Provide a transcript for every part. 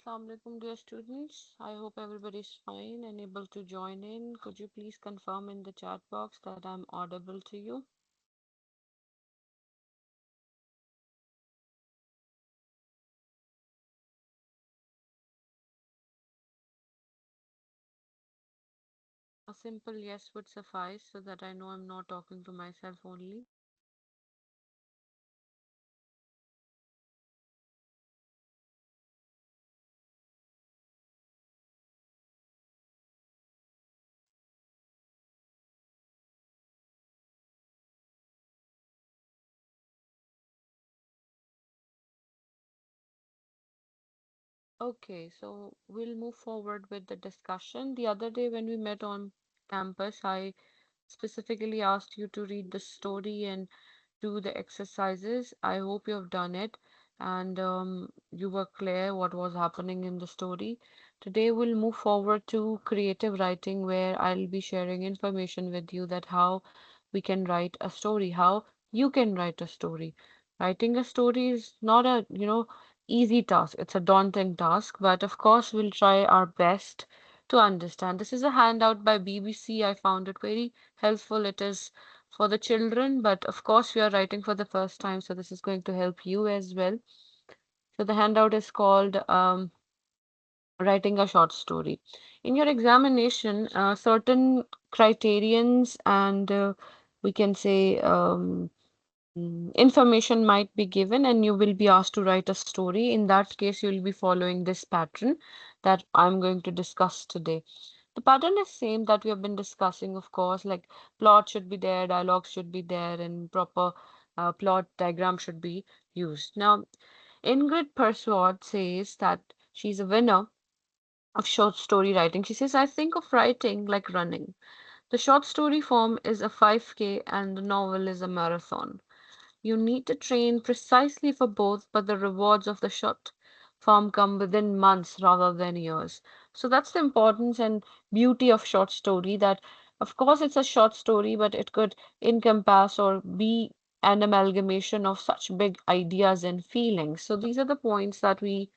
Assalamu alaikum, dear students. I hope everybody is fine and able to join in. Could you please confirm in the chat box that I'm audible to you? A simple yes would suffice so that I know I'm not talking to myself only. Okay, so we'll move forward with the discussion. The other day when we met on campus, I specifically asked you to read the story and do the exercises. I hope you have done it and you were clear what was happening in the story. Today we'll move forward to creative writing where I'll be sharing information with you that how we can write a story, how you can write a story. Writing a story is not a easy task. It's a daunting task, but of course we'll try our best to understand. This is a handout by BBC. I found it very helpful. It is for the children, but of course, we are writing for the first time, so this is going to help you as well. So the handout is called Writing a Short Story. In your examination, certain criterions and we can say information might be given, and you will be asked to write a story. In that case, you will be following this pattern that I'm going to discuss today. The pattern is same that we have been discussing, of course, like plot should be there, dialogue should be there, and proper plot diagram should be used. Now, Ingrid Persaud says that she's a winner of short story writing. She says, I think of writing like running. The short story form is a 5K and the novel is a marathon. You need to train precisely for both, but the rewards of the short form come within months rather than years. So that's the importance and beauty of short story that of course it's a short story, but it could encompass or be an amalgamation of such big ideas and feelings. So these are the points that we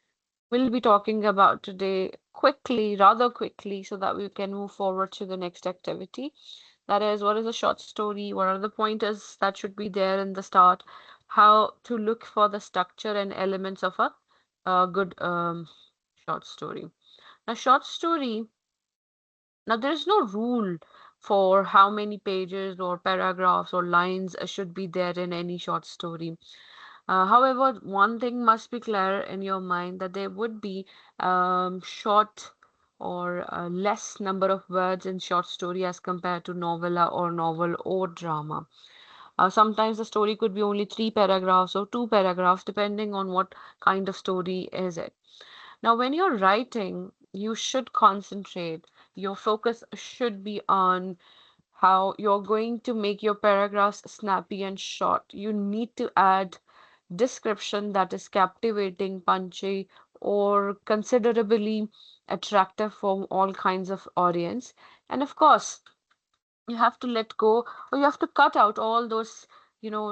will be talking about today quickly, rather quickly, so that we can move forward to the next activity. That is, what is a short story? What are the pointers that should be there in the start? How to look for the structure and elements of a good short story. Now, short story, now there is no rule for how many pages or paragraphs or lines should be there in any short story. However, one thing must be clear in your mind that there would be short or less number of words in short story as compared to novella or novel or drama. Sometimes the story could be only three paragraphs or two paragraphs, depending on what kind of story is it. Now, when you're writing, you should concentrate. Your focus should be on how you're going to make your paragraphs snappy and short. You need to add description that is captivating, punchy, or considerably attractive for all kinds of audience. And of course, you have to let go or you have to cut out all those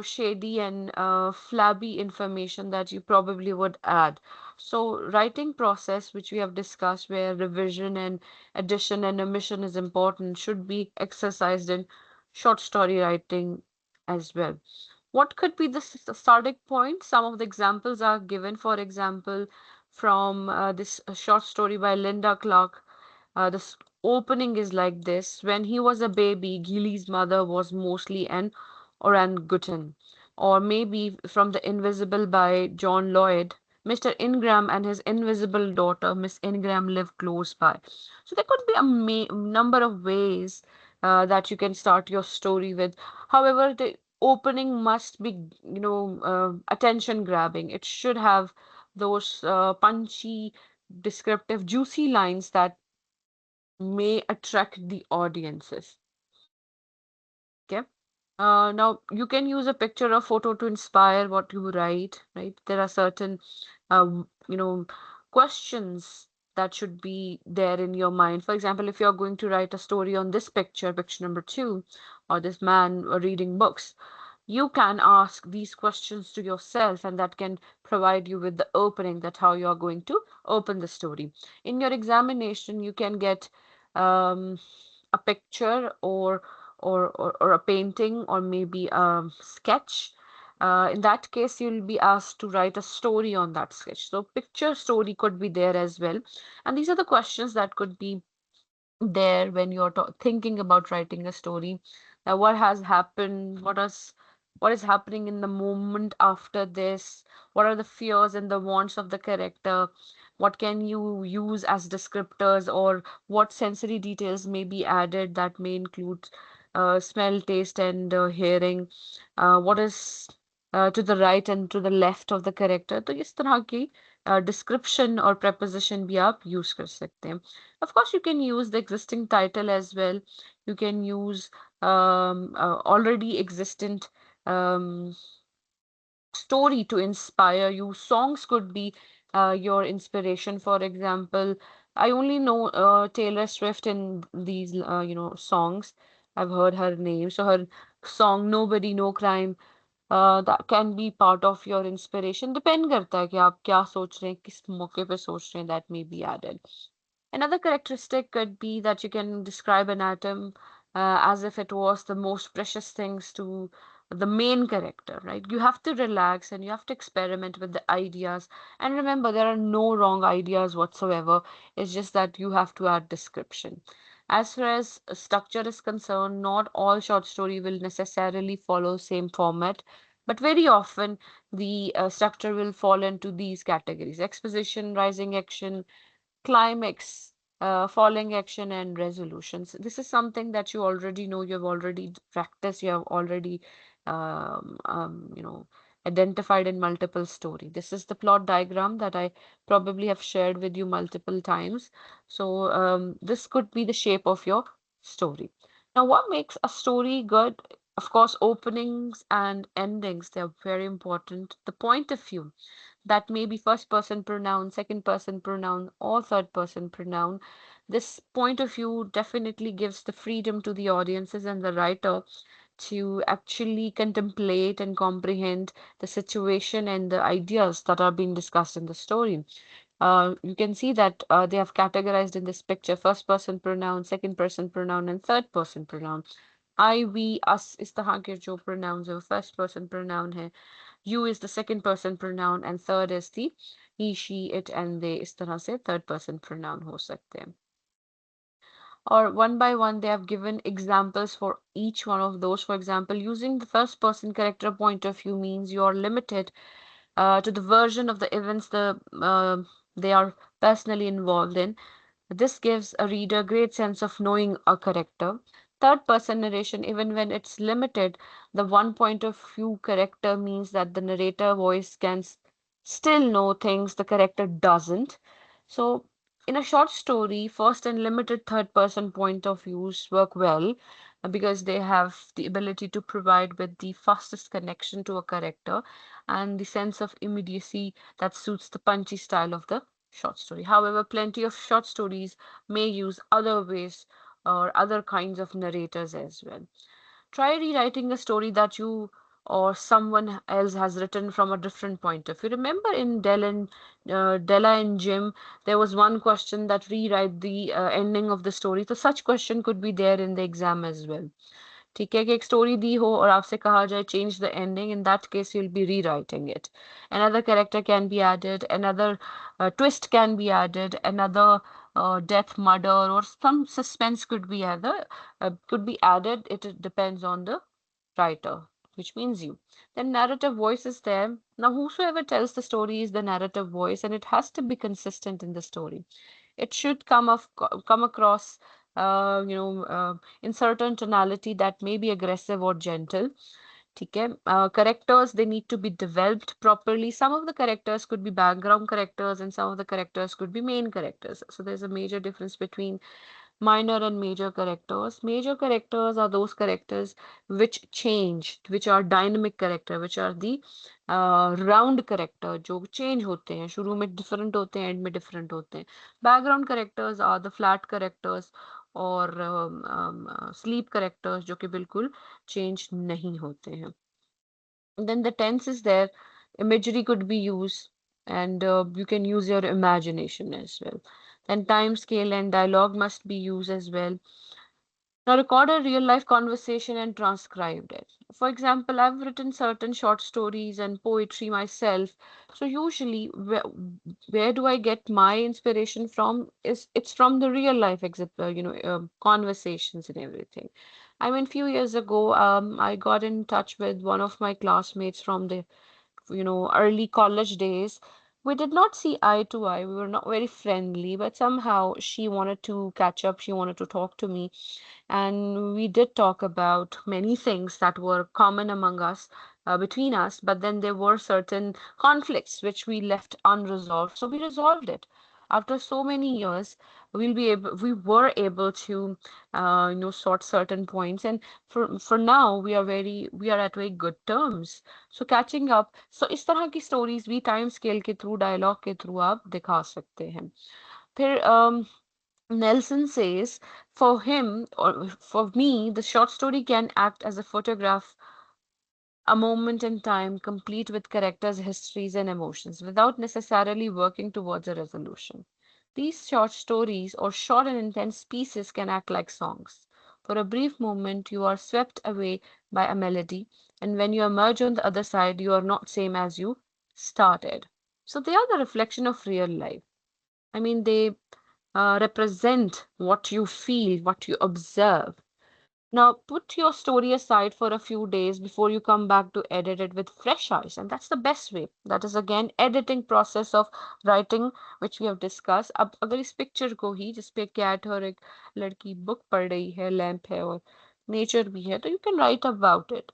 shady and flabby information that you probably would add. So writing process which we have discussed where revision and addition and omission is important should be exercised in short story writing as well. What could be the starting point? Some of the examples are given. For example, from this short story by Linda Clark, the opening is like this. When he was a baby, Gilly's mother was mostly an orangutan. Or maybe from The Invisible by John Lloyd, Mr. Ingram and his invisible daughter, Miss Ingram, live close by. So there could be a number of ways that you can start your story with. However, the opening must be, attention grabbing. It should have those punchy, descriptive, juicy lines that may attract the audiences. Okay. Now you can use a picture or photo to inspire what you write, right? There are certain, you know, questions that should be there in your mind. For example, if you're going to write a story on this picture, picture number two, or this man reading books, you can ask these questions to yourself, and that can provide you with the opening, that how you are going to open the story. In your examination, you can get a picture, or a painting, or maybe a sketch. In that case, you'll be asked to write a story on that sketch. So picture story could be there as well. And these are the questions that could be there when you're thinking about writing a story. What has happened? What is happening in the moment after this? What are the fears and the wants of the character? What can you use as descriptors, or what sensory details may be added that may include smell, taste, and hearing? What is to the right and to the left of the character? तो इस तरह की description और preposition भी आप use कर सकते हैं. Of course, you can use the existing title as well. You can use already existent um, story to inspire you. Songs could be your inspiration. For example, I only know Taylor Swift in these, songs. I've heard her name. So her song "Nobody No Crime" that can be part of your inspiration. Depend करता है कि आप क्या सोच रहे हैं, किस मौके पे सोच रहे हैं, that may be added. Another characteristic could be that you can describe an atom as if it was the most precious things to the main character, right? You have to relax and you have to experiment with the ideas. And remember, there are no wrong ideas whatsoever. It's just that you have to add description. As far as structure is concerned, not all short story will necessarily follow same format, but very often the structure will fall into these categories: exposition, rising action, climax, falling action, and resolutions. This is something that you already know, you have already practiced, you have already, um, um, you know, identified in multiple story. This is the plot diagram that I probably have shared with you multiple times. So this could be the shape of your story. Now, what makes a story good? Of course, openings and endings, they're very important. The point of view, that may be first person pronoun, second person pronoun, or third person pronoun. This point of view definitely gives the freedom to the audiences and the writer to actually contemplate and comprehend the situation and the ideas that are being discussed in the story. You can see that they have categorized in this picture first person pronoun, second person pronoun, and third person pronoun. I, we, us इस तरह के जो pronouns है वो first person pronoun है. You is the second person pronoun, and third is the he, she, it, and they. इस तरह से third person pronoun हो सकते हैं. Or one by one, they have given examples for each one of those. For example, using the first person character point of view means you are limited to the version of the events they are personally involved in. This gives a reader great sense of knowing a character. Third person narration, even when it's limited, the one point of view character means that the narrator voice can still know things the character doesn't. So, in a short story, first and limited third person point of views work well because they have the ability to provide with the fastest connection to a character and the sense of immediacy that suits the punchy style of the short story. However, plenty of short stories may use other ways or other kinds of narrators as well. Try rewriting a story that you or someone else has written from a different point of view. Remember in Della and Jim, there was one question that rewrite the ending of the story. So such question could be there in the exam as well. ठीक है कि एक story दी हो और आपसे कहा जाए change the ending, in that case you'll be rewriting it. Another character can be added, another twist can be added, another death, murder, or some suspense could be added. It depends on the writer, which means you. Then narrative voice is there. Now whosoever tells the story is the narrative voice, and it has to be consistent in the story. It should come across in certain tonality that may be aggressive or gentle. ठीक है. Characters, they need to be developed properly. Some of the characters could be background characters and some of the characters could be main characters. So there's a major difference between minor and major characters. Major characters are those characters which change, which are dynamic character, which are the round character जो change होते हैं, शुरू में different होते हैं, end में different होते हैं. Background characters are the flat characters और sleep characters जो कि बिल्कुल change नहीं होते हैं. Then the tense is there, imagery could be used, and you can use your imagination as well. Then time scale and dialogue must be used as well. Now, record a real life conversation and transcribed it. For example, I've written certain short stories and poetry myself. So usually, where do I get my inspiration from? Is it's from the real life conversations and everything. I mean, few years ago, I got in touch with one of my classmates from the early college days. We did not see eye to eye. We were not very friendly, but somehow she wanted to catch up. She wanted to talk to me, and we did talk about many things that were common among us, between us, but then there were certain conflicts which we left unresolved, so we resolved it. After so many years, we were able to sort certain points, and for now we are at very good terms. So catching up, so इस तरह की stories भी time scale के through, dialogue के through आप दिखा सकते हैं. फिर Nelson says, for him or for me, the short story can act as a photograph, a moment in time, complete with characters, histories, and emotions, without necessarily working towards a resolution. These short stories or short and intense pieces can act like songs. For a brief moment, you are swept away by a melody, and when you emerge on the other side, you are not same as you started. So they are the reflection of real life. I mean, they represent what you feel, what you observe. Now, put your story aside for a few days before you come back to edit it with fresh eyes, and that's the best way. That is again editing process of writing, which we have discussed. अब अगर इस picture को ही जिस पे cat और एक लड़की book पढ़ रही है, लैंप है और नेचर भी है, तो you can write about it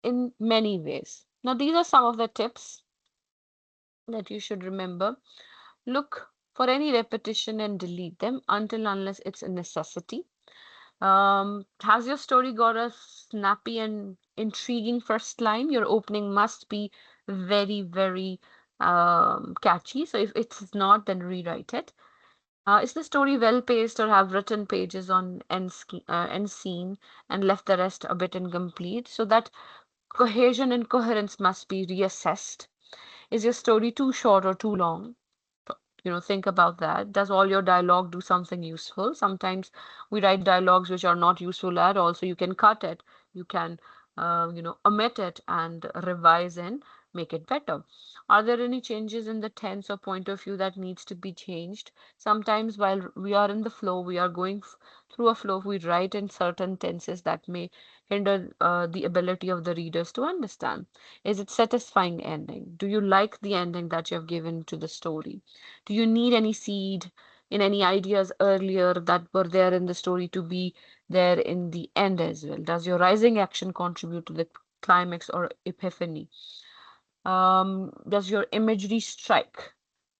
in many ways. Now, these are some of the tips that you should remember. Look for any repetition and delete them until unless it's a necessity. Has your story got a snappy and intriguing first line? Your opening must be very, very catchy. So if it's not, then rewrite it. Is the story well paced or have written pages on end scene and left the rest a bit incomplete? So that cohesion and coherence must be reassessed. Is your story too short or too long? Think about that. Does all your dialogue do something useful? Sometimes we write dialogues which are not useful at all, so you can cut it, you can omit it and revise and make it better. Are there any changes in the tense or point of view that needs to be changed? Sometimes while we are in the flow, we are going through a flow, we write in certain tenses that may hinder the ability of the readers to understand. Is it satisfying ending? Do you like the ending that you have given to the story? Do you need any seed in any ideas earlier that were there in the story to be there in the end as well? Does your rising action contribute to the climax or epiphany? Does your imagery strike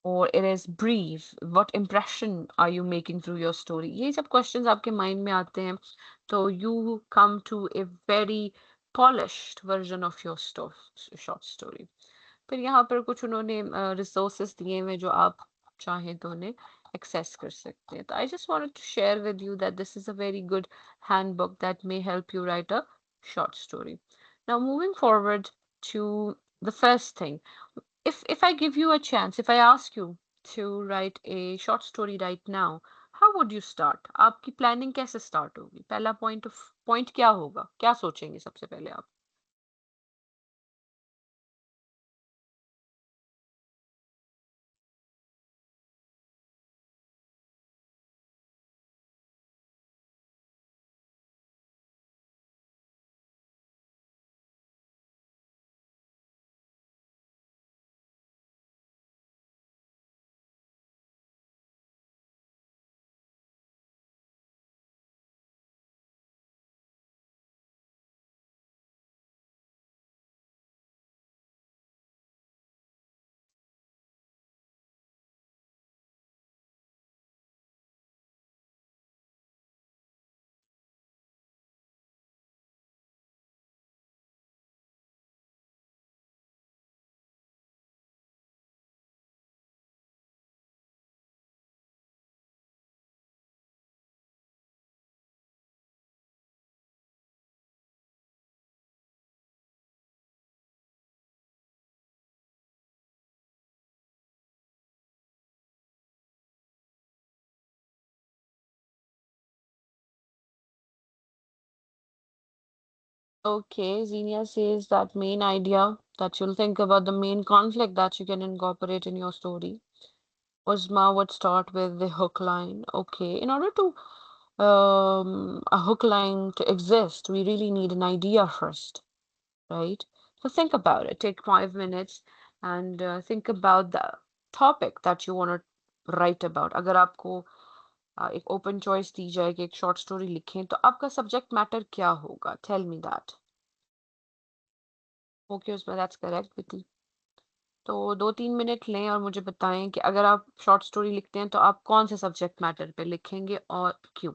or it is brief? What impression are you making through your story? ये सब questions आपके mind में आते हैं, तो you come to a very polished version of your short story. फिर यहाँ पर कुछ उन्होंने रिसोर्सेस दिए हुए जो आप चाहें तो उन्हें एक्सेस कर सकते हैं. तो I just wanted to share with you that this is a very good handbook that may help you write a short story. Now moving forward to the first thing, if I give you a chance, if I ask you to write a short story right now, how would you start? आपकी planning कैसे start होगी? पहला point क्या होगा? क्या सोचेंगे सबसे पहले आप? Okay, Xenia says that main idea that you'll think about the main conflict that you can incorporate in your story. Uzma would start with the hook line. Okay, in order to a hook line to exist, we really need an idea first, right? So think about it. Take 5 minutes and think about the topic that you want to write about. अगर आपको एक open choice दी जाए कि एक short story लिखें तो आपका subject matter क्या होगा? Tell me that. ओके उसमें दैट्स करेक्ट विकी। तो 2-3 मिनट लें और मुझे बताएं कि अगर आप शॉर्ट स्टोरी लिखते हैं तो आप कौन से सब्जेक्ट मैटर पे लिखेंगे और क्यों?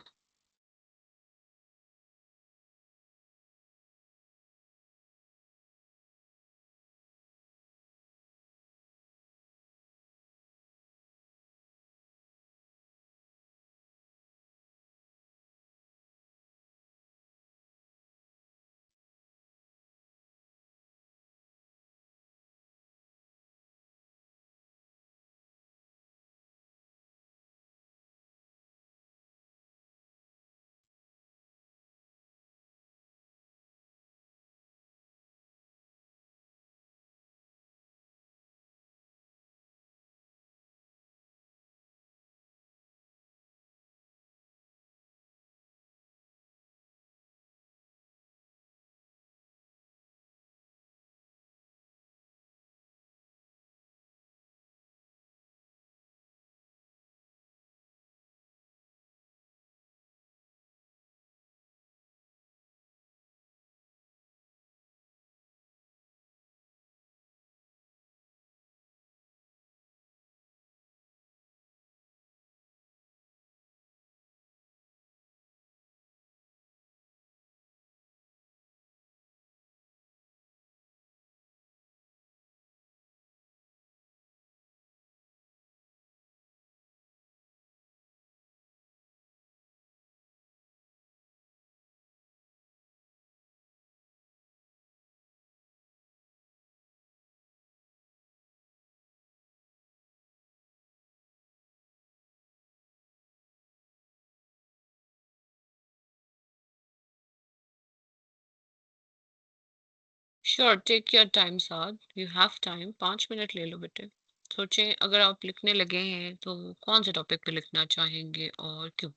Sure take your time so that you have time 5 minute ले लो बेटे सोचें अगर आप लिखने लगे हैं तो कौन से टॉपिक पे लिखना चाहेंगे और क्यों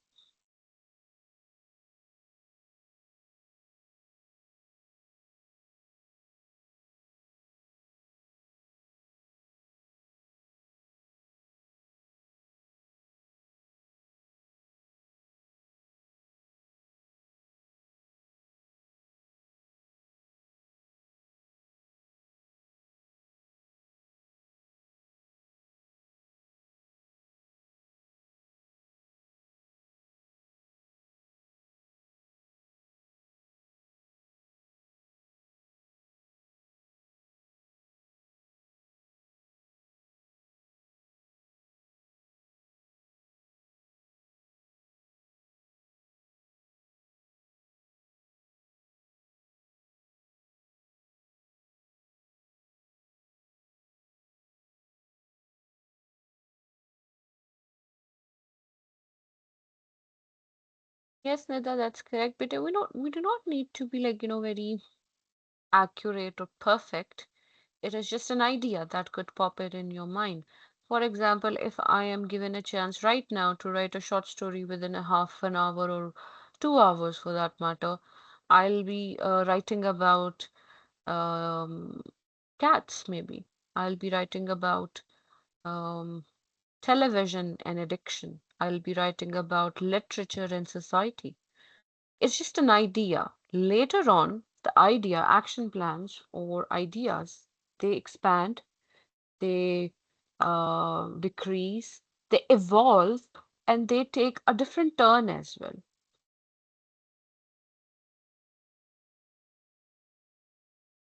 yes Nida that's correct but we do not need to be like very accurate or perfect. It is just an idea that could pop it in your mind. For example, if I am given a chance right now to write a short story within a half an hour or 2 hours for that matter, I'll be writing about um, cats, maybe. I'll be writing about um, television and addiction. I'll be writing about literature and society. It's just an idea. Later on, the idea, action plans, or ideas, they expand, they decrease, they evolve, and they take a different turn as well.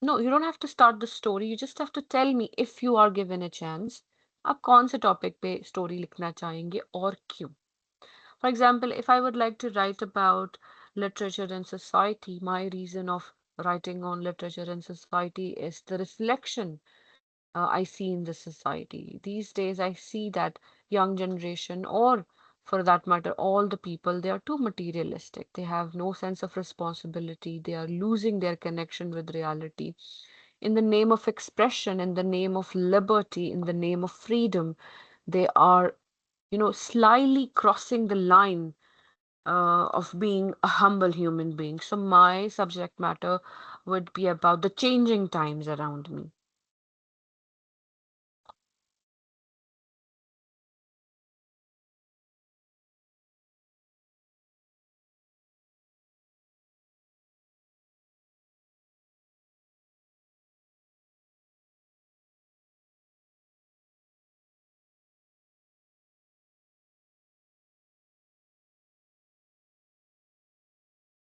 No, you don't have to start the story. You just have to tell me if you are given a chance. आप कौन से topic पे story लिखना चाहेंगे और क्यों? For example, if I would like to write about literature and society, my reason of writing on literature and society is the reflection I see in the society. These days, I see that young generation or for that matter, all the people, they are too materialistic. They have no sense of responsibility. They are losing their connection with reality. In the name of expression, in the name of liberty, in the name of freedom, they are, slyly crossing the line of being a humble human being. So my subject matter would be about the changing times around me.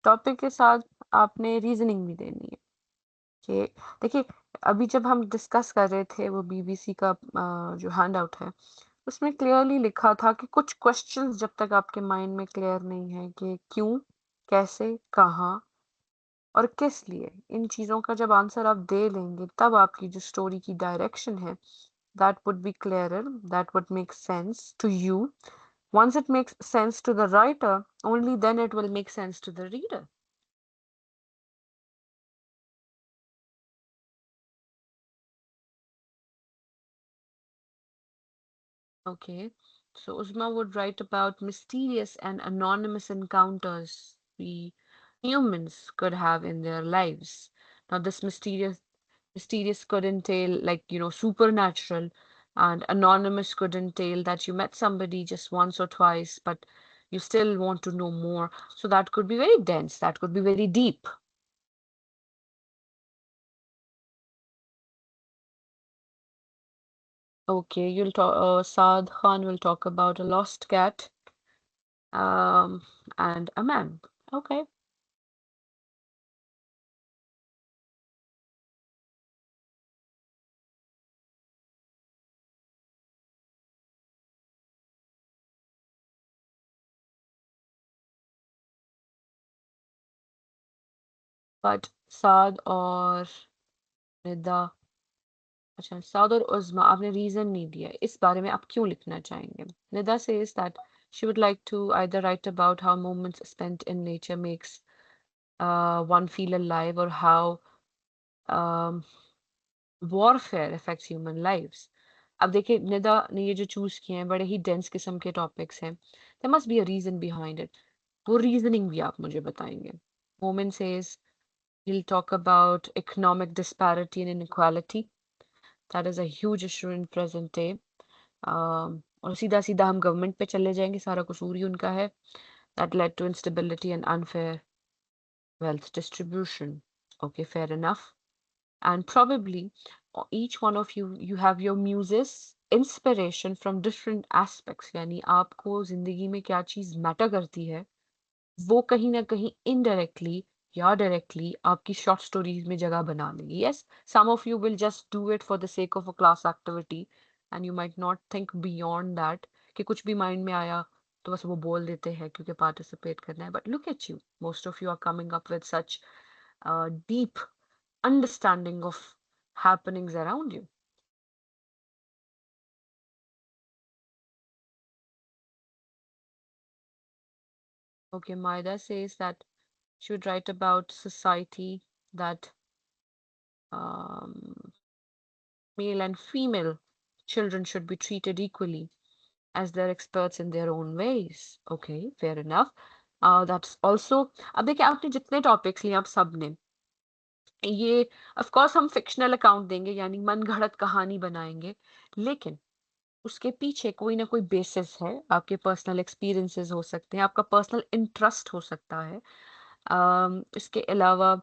Topic के साथ आपने reasoning भी देनी है कि देखिए, अभी जब हम डिस्कस कर रहे थे वो बीबीसी का जो हैंड आउट है, उसमें क्लियरली लिखा था कि कुछ क्वेश्चंस जब तक आपके माइंड में क्लियर नहीं है कि क्यों, कैसे, कहाँ और किस लिए, इन चीज़ों का जब आंसर आप दे लेंगे, तब आपकी जो स्टोरी की डायरेक्शन है, that would be clearer, that would make sense to you. Once it makes sense to the writer, only then it will make sense to the reader. Okay, so Uzma would write about mysterious and anonymous encounters we humans could have in their lives. Now, this mysterious could entail, like, supernatural, and anonymous could entail that you met somebody just once or twice, but you still want to know more. So that could be very dense, that could be very deep. Okay, you'll talk, Saad Khan will talk about a lost cat, um, and a man. Okay. But साद और निदा, अच्छा, साद और उज़्मा आपने reason नहीं दिया, इस बारे में आप क्यों लिखना चाहेंगे? Nida says that she would like to either write about how moments spent in nature makes one feel alive, or how um, warfare affects human lives. अब देखिए, निदा ने ये जो चूज किए हैं बड़े ही डेंस किस्म के टॉपिक्स हैं. There must be a reason behind it. वो रीजनिंग भी आप मुझे बताएंगे. Moment says he'll talk about economic disparity and inequality. That is a huge issue in present day. और सीधा सीधा हम गवर्नमेंट पे चले जाएंगे, सारा कसूर ही उनका है. That led to instability and unfair wealth distribution. Okay, fair enough. And probably each one of you have your muses, inspiration from different aspects. यानी आपको जिंदगी में क्या चीज मैटर करती है, वो कहीं ना कहीं इनडायरेक्टली या डायरेक्टली आपकी शॉर्ट स्टोरीज में जगह बना लेगी. Yes, some of you will just do it for the sake of a class activity, and you might not think beyond that कि कुछ भी माइंड में आया तो बस वो बोल देते हैं क्योंकि पार्टिसिपेट करना है. But look at you, most of you are coming up with such deep understanding of happenings around you. Okay, Maida says that she would write about society that um, male and female children should be treated equally as they're experts in their own ways. Okay, fair enough. That's also, अब देखिए आपने जितने topics लिए आप सब ने, ये of course हम फिक्शनल अकाउंट देंगे यानी मन गढ़ंत कहानी बनाएंगे, लेकिन उसके पीछे कोई ना कोई बेसिस है. आपके पर्सनल एक्सपीरियंसेस हो सकते हैं, आपका पर्सनल इंटरेस्ट हो सकता है. इसके अलावा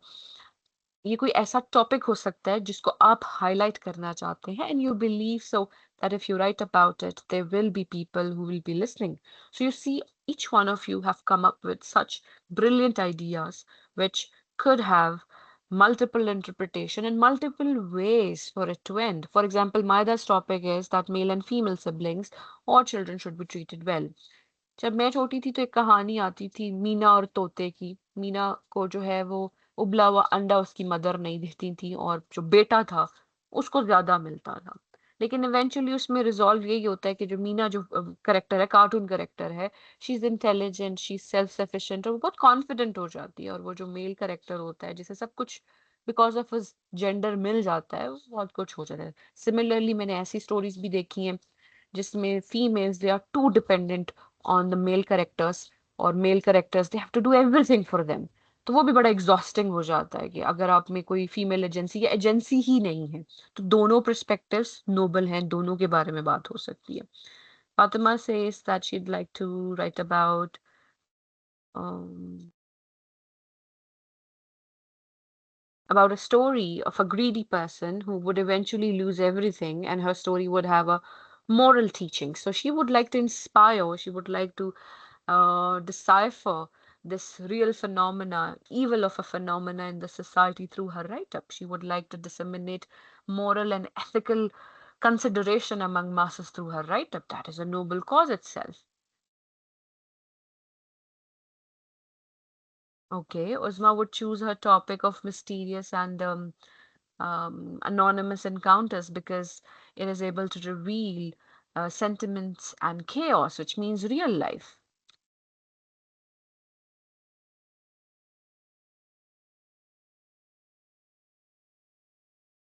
ये कोई ऐसा टॉपिक हो सकता है जिसको आप हाईलाइट करना चाहते हैं, and you believe so that if you write about it, there will be people who will be listening. So you see, each one of you have come up with such brilliant ideas which could have multiple interpretation and multiple ways for it to end. For example, Maida's topic is that male and female siblings or children should be treated well. जब मैं छोटी थी तो एक कहानी आती थी मीना और तोते की. मीना को जो है वो उबला हुआ अंडा उसकी मदर नहीं देती थी, और जो बेटा था उसको ज्यादा मिलता था. लेकिन इवेंचुअली उसमें रिजॉल्व यही होता है कि जो मीना जो करेक्टर है, कार्टून करेक्टर है, she is intelligent, she is self sufficient और वो बहुत कॉन्फिडेंट हो जाती है। और वो जो मेल करेक्टर होता है जिसे सब कुछ बिकॉज ऑफ हिज जेंडर मिल जाता है, वो बहुत कुछ हो जाता है। सिमिलरली मैंने ऐसी स्टोरीज भी देखी हैं जिसमें females they are too dependent on the male characters, और male characters they have to do everything for them. तो वो भी बड़ा एग्जॉस्टिंग हो जाता है कि अगर आप में कोई फीमेल एजेंसी या एजेंसी ही नहीं है। तो दोनों पर्सपेक्टिव्स नोबल हैं, दोनों के बारे में बात हो सकती है। Fatima says that she'd like to write um, about a story of a greedy person who would eventually lose everything, and her story would have a moral teaching. So she would like to inspire, she would like to decipher this real phenomena, evil of a phenomena in the society through her write up. She would like to disseminate moral and ethical consideration among masses through her write up. That is a noble cause itself. Okay, Uzma would choose her topic of mysterious and anonymous encounters because it is able to reveal sentiments and chaos, which means real life.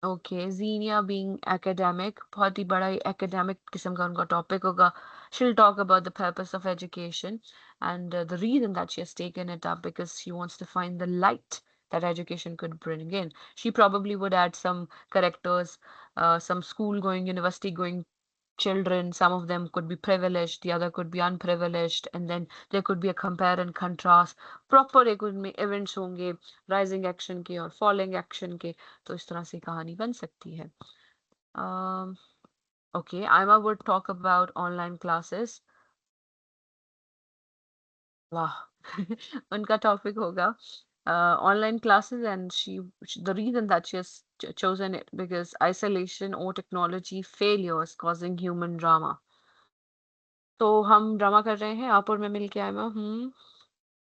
Okay, Xenia being academic, बहुत ही बड़ा academic किस्म का उनका topic होगा. She'll talk about the purpose of education and the reason that she has taken it up because she wants to find the light that education could bring in. She probably would add some characters, some school going, university going children. Some of them could be privileged, the other could be unprivileged, and then there could be a compare and contrast. Proper एक उनमें events होंगे, rising action के और falling action के, तो इस तरह से कहानी बन सकती है. um, okay, Ima would talk about online classes. वाह उनका topic होगा online classes, and the reason that she has chosen it because isolation or technology failures causing human drama. तो हम ड्रामा कर रहे हैं, आप और मैं मिलके आए मैं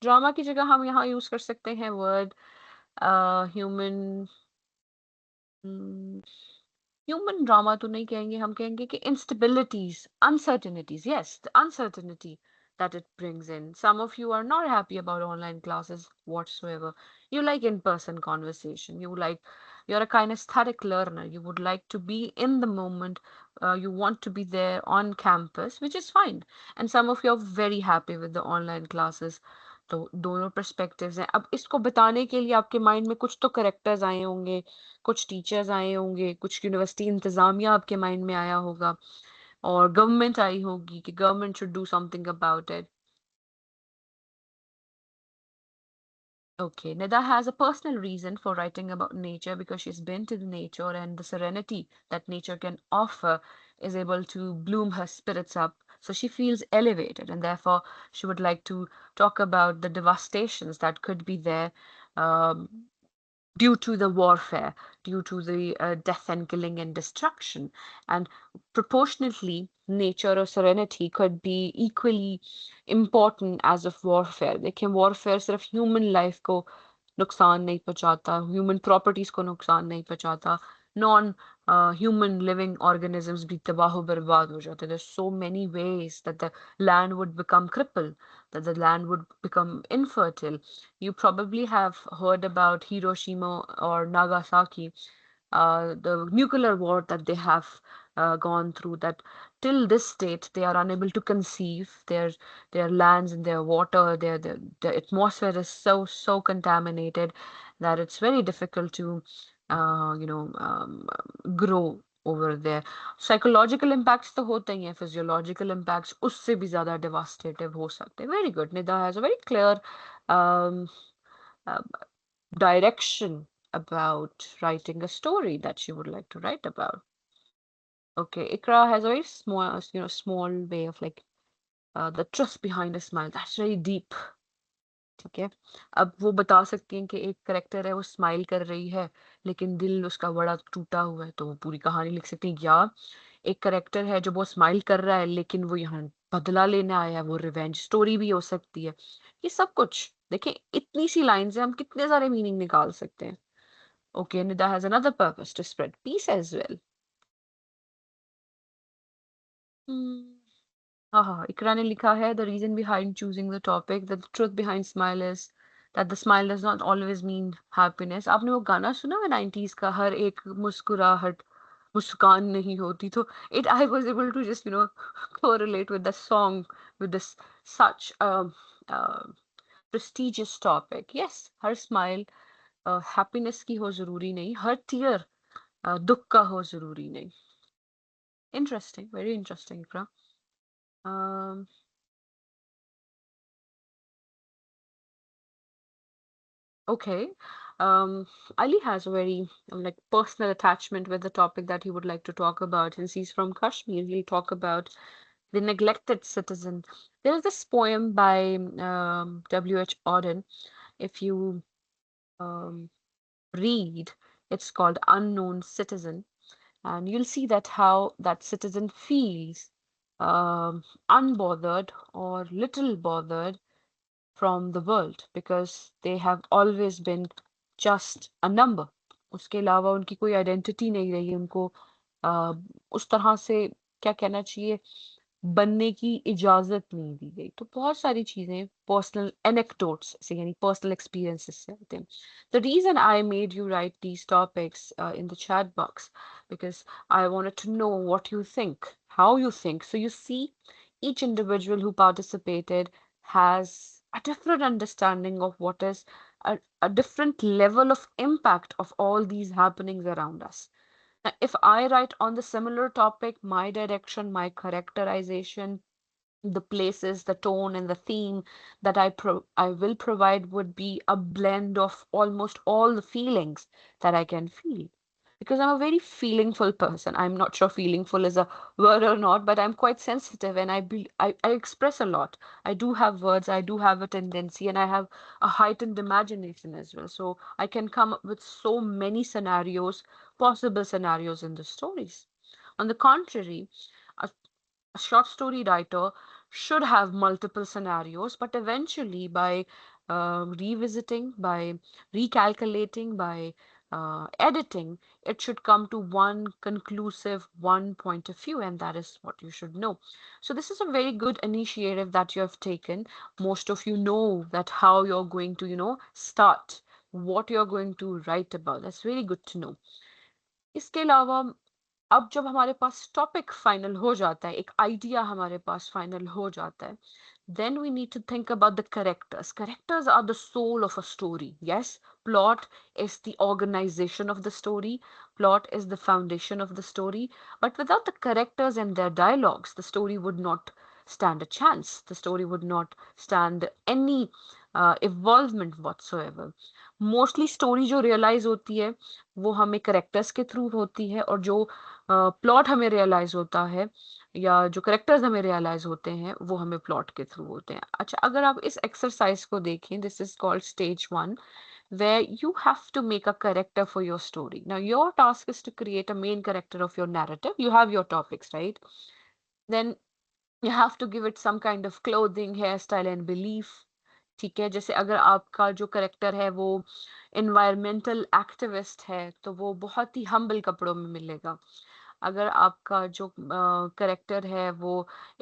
ड्रामा की जगह हम यहाँ यूज कर सकते हैं वर्ड ह्यूमन ह्यूमन ड्रामा तो नहीं कहेंगे, हम कहेंगे कि instabilities, uncertainties, yes, the uncertainty that it brings in. Some of you are not happy about online classes whatsoever. You like in-person conversation. You're a kinesthetic learner. You would like to be in the moment. You want to be there on campus, which is fine. And some of you are very happy with the online classes. तो दोनों perspectives हैं. अब इसको बताने के लिए आपके mind में कुछ तो करेक्टर्स आए होंगे, कुछ टीचर्स आए होंगे, कुछ यूनिवर्सिटी इंतजामिया आपके माइंड में आया होगा, और गवर्नमेंट आई होगी कि government should do something about it. Okay, Nida has a personal reason for writing about nature because she's been to the nature, and the serenity that nature can offer is able to bloom her spirits up. So she feels elevated, and therefore she would like to talk about the devastations that could be there um, due to the warfare, due to the death and killing and destruction. And proportionately, nature or serenity could be equally important as of warfare. देखिए warfare सिर्फ human life को नुकसान नहीं पहुंचाता, human properties को नुकसान नहीं पहुंचाता, non human living organisms भी तबाह बर्बाद हो जाते. There's so many ways that the land would become crippled, that the land would become infertile. You probably have heard about Hiroshima or Nagasaki, the nuclear war that they have gone through, that till this date they are unable to conceive. Their lands and their water, their atmosphere is so contaminated that it's very difficult to grow over there. Psychological impacts तो होते ही हैं, physiological impacts उससे भी ज़्यादा devastative हो सकते हैं. Very good. Nida has a very clear um, uh, direction about writing a story that she would like to write about. Okay, Ikra has a very small, small way of like the trust behind a smile. That's very deep. ठीक है. अब वो बता सकती हैं कि एक character है वो स्माइल कर रही है लेकिन दिल उसका बड़ा टूटा हुआ है, तो वो पूरी कहानी लिख सकती हैं. या एक करेक्टर है जो बहुत स्माइल कर रहा है लेकिन वो यहाँ बदला लेने आया है, वो रिवेंज स्टोरी भी हो सकती है. ये सब कुछ देखिए, इतनी सी लाइन से हम कितने सारे मीनिंग निकाल सकते हैं. Okay, Nida has another purpose to spread peace as well. हाँ हाँ, इकरा ने लिखा है the reason behind choosing the topic that the truth behind smile is that the smile does not always mean happiness. आपने वो गाना सुना है 90s का, हर एक मुस्कुराहट मुस्कान नहीं होती? तो it I was able to just correlate with the song with this such prestigious topic. Yes, हर स्माइल हैप्पीनेस की हो जरूरी नहीं, हर टीयर दुख का हो जरूरी नहीं। Interesting, very interesting Iqra. um, Okay. Um, Ali has a very like personal attachment with the topic that he would like to talk about. Since he's from Kashmir, he'll talk about the neglected citizen. There is this poem by W.H. Auden. If you um, read, it's called Unknown Citizen, and you'll see that how that citizen feels unbothered or little bothered from the world because they have always been just a number. उसके अलावा उनकी कोई identity नहीं रही उनको उस तरह से क्या कहना चाहिए बनने की इजाजत नहीं दी गई। तो बहुत सारी चीजें पर्सनल एनेक्डोट्स से यानी पर्सनल एक्सपीरियंसेस से आते हैं। The reason I made you write these topics in the chat box because I wanted to know what you think, how you think. So you see, each individual who participated has a different understanding of what is a different level of impact of all these happenings around us. Now, if I write on the similar topic, my direction, my characterization, the places, the tone, and the theme that I will provide would be a blend of almost all the feelings that I can feel. Because I'm a very feelingful person. I'm not sure feelingful is a word or not, but I'm quite sensitive and I express a lot. I do have words, I do have a tendency, and I have a heightened imagination as well. So I can come up with so many scenarios, possible scenarios in the stories. On the contrary, a a short story writer should have multiple scenarios, but eventually, by revisiting, by recalculating, by editing, it should come to one conclusive, one point of view, and that is what you should know. So, this is a very good initiative that you have taken. Most of you know that how you're going to, start, what you're going to write about. That's very good to know. इसके अलावा अब जब हमारे पास topic final हो जाता है, एक idea हमारे पास फाइनल हो जाता है, then we need to think about the characters. Characters are the soul of a story. Yes, plot is the organization of the story, plot is the foundation of the story, but without the characters and their dialogues, the story would not stand a chance. The story would not stand any evolvement whatsoever. Mostly story जो realise होती है वो हमें characters के through होती है, और जो प्लॉट हमें रियलाइज होता है या जो करेक्टर्स हमें रियलाइज होते हैं वो हमें प्लॉट के थ्रू होते हैं। अच्छा, अगर आप इस एक्सरसाइज को देखें, this is called stage one, where you have to make a character for your story. Now, your task is to create a main character of your narrative. You have your topics, right? Then you have to give it some kind of clothing, hairstyle and belief. ठीक है, जैसे अगर आपका जो character है वो environmental activist है तो वो बहुत ही हम्बल कपड़ों में मिलेगा। अगर आपका जो करेक्टर है वो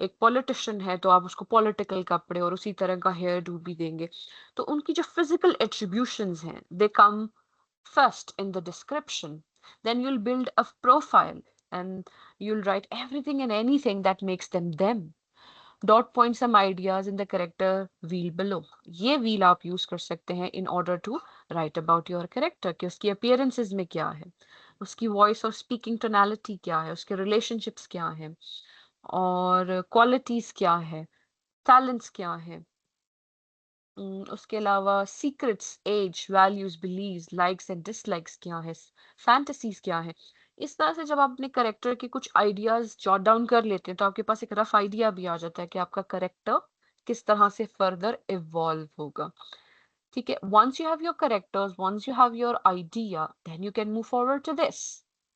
एक पॉलिटिशियन है तो आप उसको पॉलिटिकल कपड़े और उसी तरह का हेयर डू भी देंगे। तो उनकी जो फिजिकल एट्रीब्यूशंस हैं दे कम first in the description. Then you'll build a profile and you'll write everything and anything that makes them. Dot point some ideas in the character wheel below. ये wheel आप use कर सकते हैं in order to write about your character कि उसकी appearances में क्या है, उसकी voice और speaking tonality क्या है, उसके relationships क्या हैं, और qualities क्या है, talents क्या है, उसके अलावा secrets, age, values, beliefs, likes and dislikes क्या है, फैंटेसीज क्या है। इस तरह से जब आप अपने करेक्टर के कुछ आइडियाज जॉट डाउन कर लेते हैं तो आपके पास एक रफ आइडिया भी आ जाता है कि आपका करेक्टर किस तरह से फर्दर इवॉल्व होगा। ठीक है, once you have your characters, once you have your idea, then you can move forward to this,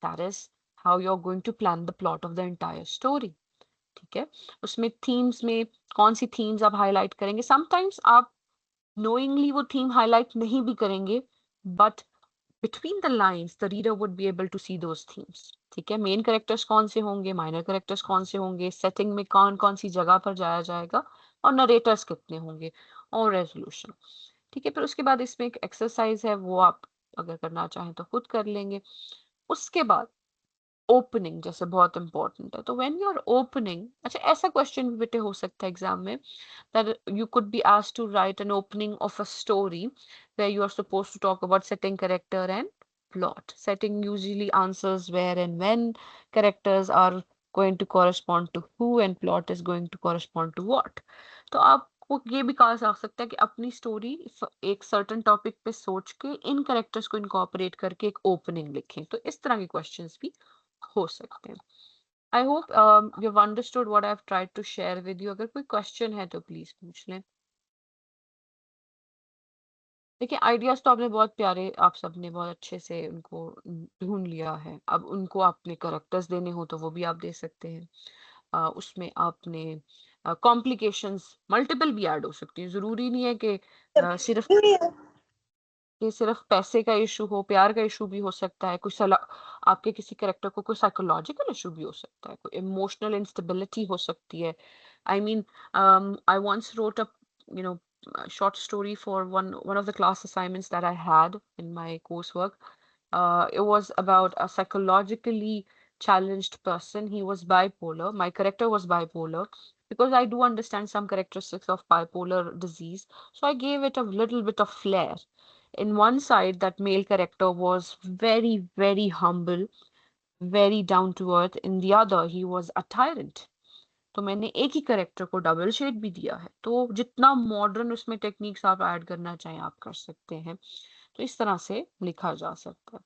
that is how you are going to plan the plot of the entire story. ठीक है, उसमें themes में कौन सी themes आप highlight करेंगे, sometimes आप knowingly वो थीम हाईलाइट नहीं भी करेंगे, but between the lines the reader would be able to see those themes. ठीक है, मेन कैरेक्टर्स कौन से होंगे, माइनर कैरेक्टर्स कौन से होंगे, सेटिंग में कौन कौन सी जगह पर जाया जाएगा, और नरेटर्स कितने होंगे, और रेजोल्यूशन। ठीक है, फिर उसके बाद इसमें एक एक्सरसाइज है, वो आप अगर करना चाहें तो खुद कर लेंगे। उसके बाद ओपनिंग जैसे बहुत इंपॉर्टेंट है, तो व्हेन यू आर ओपनिंग, अच्छा ऐसा क्वेश्चन भी बेटे हो सकता है एग्जाम में, that you could be asked to write an opening of a story where you are supposed to talk about setting, character, and plot. Setting usually answers where and when, characters are going to correspond to who, and plot is going to correspond to what. तो आपको ये भी कहा जा सकता है कि अपनी स्टोरी एक सर्टन टॉपिक पे सोच के इन कैरेक्टर्स को इनकॉर्पोरेट करके एक ओपनिंग लिखें, तो इस तरह के क्वेश्चंस भी हो सकते हैं। I hope you've understood what I've tried to share with you. अगर कोई क्वेश्चन है तो प्लीज पूछ लें। देखिए, आइडियाज तो आपने बहुत प्यारे, आप सबने बहुत अच्छे से उनको ढूंढ लिया है। अब उनको आपने करेक्टर्स देने हो तो वो भी आप दे सकते हैं। उसमें आपने कॉम्प्लिकेशंस मल्टीपल भी ऐड हो सकती है, जरूरी नहीं है कि सिर्फ कि सिर्फ पैसे का इशू हो, प्यार का इशू भी हो सकता है, कुछ आपके किसी कैरेक्टर को कोई साइकोलॉजिकल इशू भी हो सकता है, कोई इमोशनल इंस्टेबिलिटी हो सकती है। I mean, I once wrote a you know short story for one of the class assignments that I had in my coursework. It was about a psychologically challenged person. He was bipolar. My character was bipolar because I do understand some characteristics of bipolar disease, so I gave it a little bit of flair. In one side, that male character was very, very humble, very down to earth. In the other, he was a tyrant. तो मैंने एक ही character को double shade भी दिया है, तो जितना modern उसमें टेक्निक्स आप ऐड करना चाहें आप कर सकते हैं। तो इस तरह से लिखा जा सकता है।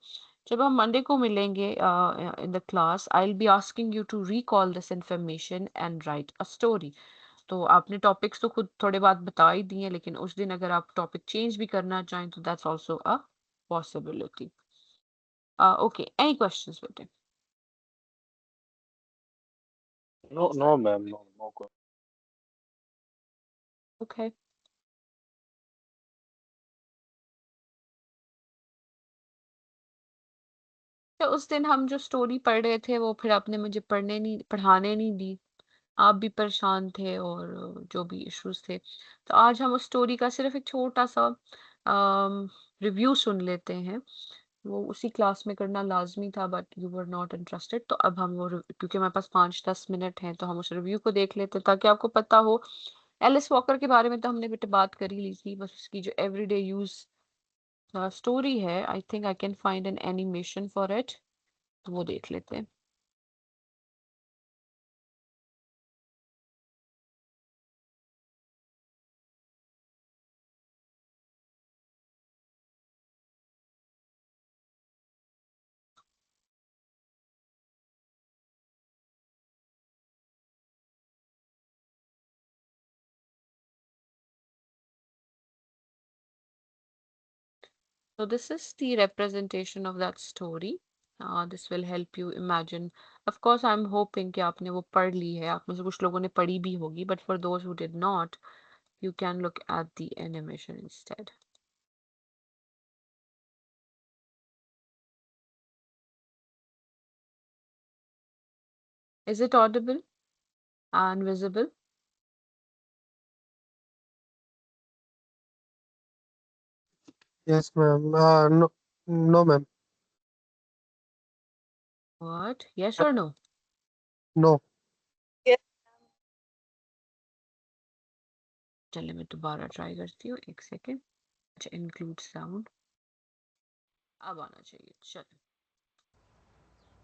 जब हम मंडे को मिलेंगे in the class, I will be asking you to recall this information and write a story. तो आपने टॉपिक्स तो खुद थोड़े बात बता ही दिए, लेकिन उस दिन अगर आप टॉपिक चेंज भी करना चाहें तो that's also a possibility. Okay, any questions बेटे? No, no, ma'am, no, no. Okay, तो उस दिन हम जो स्टोरी पढ़ रहे थे वो फिर आपने मुझे पढ़ाने नहीं दी। आप भी परेशान थे और जो भी इश्यूज थे, तो आज हम उस स्टोरी का सिर्फ एक छोटा सा रिव्यू सुन लेते हैं। वो उसी क्लास में करना लाजमी था, but you were not interested, तो अब हम क्योंकि हमारे पास 5-10 मिनट हैं तो हम उस रिव्यू को देख लेते हैं ताकि आपको पता हो। एलिस वॉकर के बारे में तो हमने बेटे बात कर ही ली थी, बस उसकी जो एवरीडे यूज स्टोरी है, I think I can find N animation for it, तो वो देख लेते हैं। So this is the representation of that story. This will help you imagine. Of course, I'm hoping कि आपने वो पढ़ ली है, आप में से कुछ लोगों ने पढ़ी भी होगी, but for those who did not, you can look at the animation instead. Is it audible and visible? Yes, ma'am. No, no, ma'am. What? Yes or no? No. चलिए मैं दोबारा ट्राई करती हूँ, एक सेकेंड। अच्छा, include sound, अब आना चाहिए। चलो,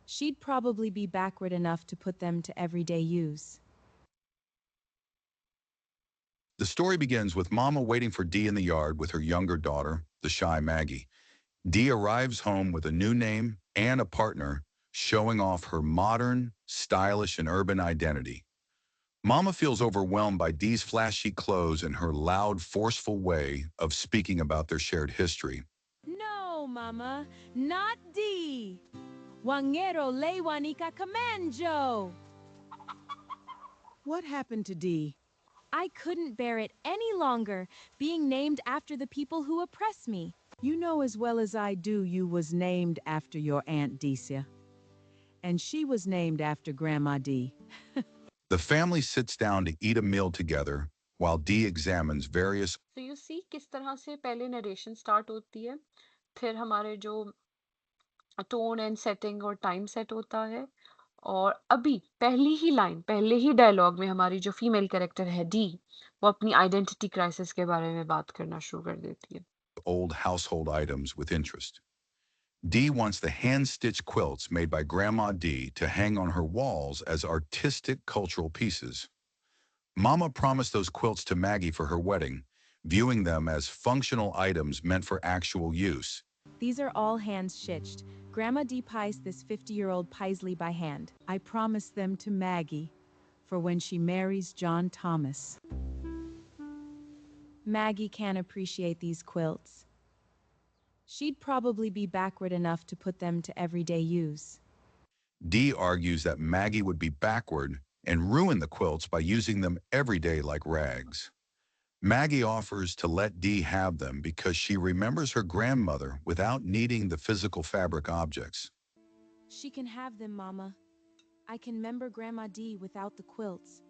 She'd probably be backward enough to put them to everyday use. The story begins with Mama waiting for Dee in the yard with her younger daughter, the shy Maggie. Dee arrives home with a new name and a partner, showing off her modern, stylish, and urban identity. Mama feels overwhelmed by Dee's flashy clothes and her loud, forceful way of speaking about their shared history. No, Mama, not D. Wangero Lewanika Kamanjo. What happened to Dee? I couldn't bear it any longer, being named after the people who oppress me. You know as well as I do you was named after your Aunt Decia. And she was named after Grandma D. The family sits down to eat a meal together while Dee examines various So you see किस तरह से पहले narration start होती है, फिर हमारे जो tone and setting और टाइम सेट होता है, और अभी पहली ही लाइन, पहले ही डायलॉग में हमारी जो फीमेल कैरेक्टर है डी, वो अपनी आइडेंटिटी क्राइसिस के बारे में बात करना शुरू कर देती है. old household items with interest. Dee wants the hand-stitched quilts made by Grandma Dee to hang on her walls as artistic cultural pieces. Mama promised those quilts to Maggie for her wedding, viewing them as functional items meant for actual use. These are all hand stitched. Grandma D pieced this 50-year-old Paisley by hand. I promised them to Maggie for when she marries John Thomas. Maggie can't appreciate these quilts. She'd probably be backward enough to put them to everyday use. Dee argues that Maggie would be backward and ruin the quilts by using them every day like rags. Maggie offers to let Dee have them because she remembers her grandmother without needing the physical fabric objects. She can have them, Mama. I can remember Grandma D without the quilts.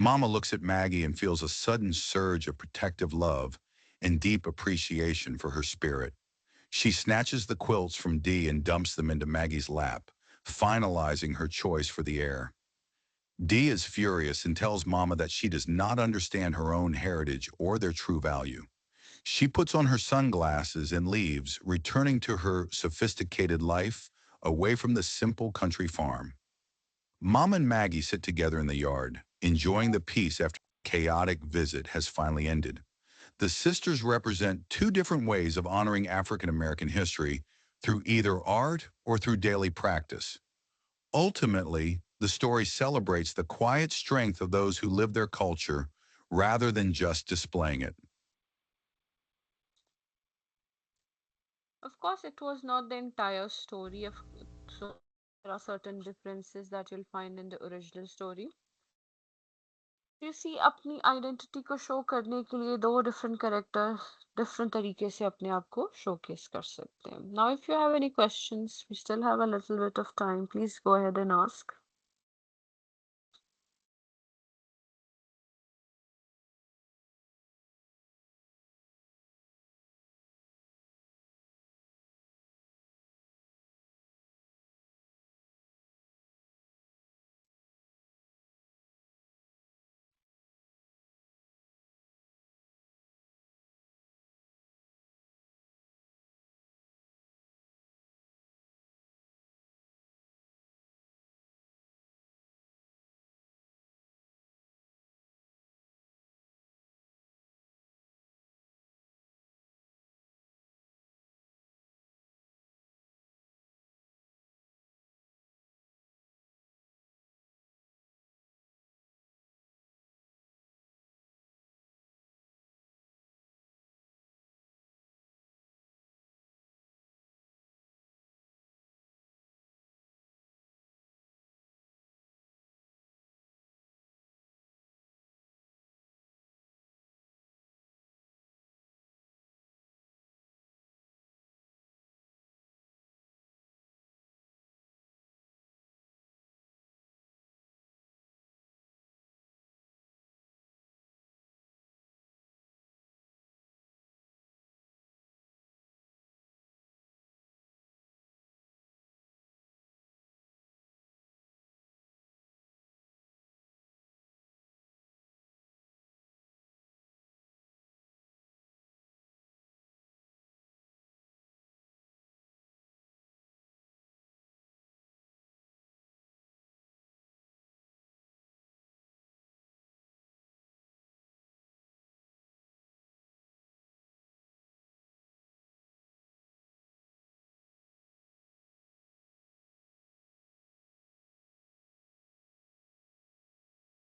Mama looks at Maggie and feels a sudden surge of protective love and deep appreciation for her spirit. She snatches the quilts from Dee and dumps them into Maggie's lap, finalizing her choice for the heir. Dee is furious and tells Mama that she does not understand her own heritage or their true value. She puts on her sunglasses and leaves, returning to her sophisticated life away from the simple country farm. Mom and Maggie sit together in the yard, enjoying the peace after the chaotic visit has finally ended. The sisters represent two different ways of honoring African American history through either art or through daily practice. Ultimately, the story celebrates the quiet strength of those who live their culture rather than just displaying it. Of course, it was not the entire story. So there are certain differences that you'll find in the original story. You see, अपनी identity को show करने के लिए दो different character different तरीके से अपने आप को शोकेस कर सकते हैं. Now if you have any questions, we still have a little bit of time. Please go ahead and ask.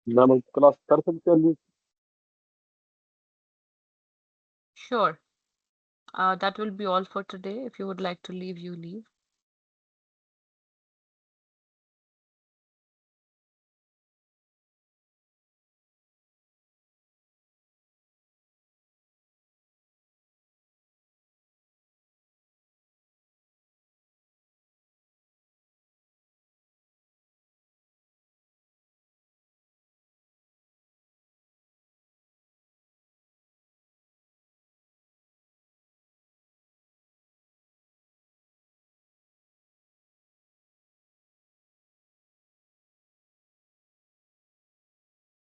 Ma'am class कर सकते हैं अभी? Sure. That will be all for today. If you would like to leave, you leave.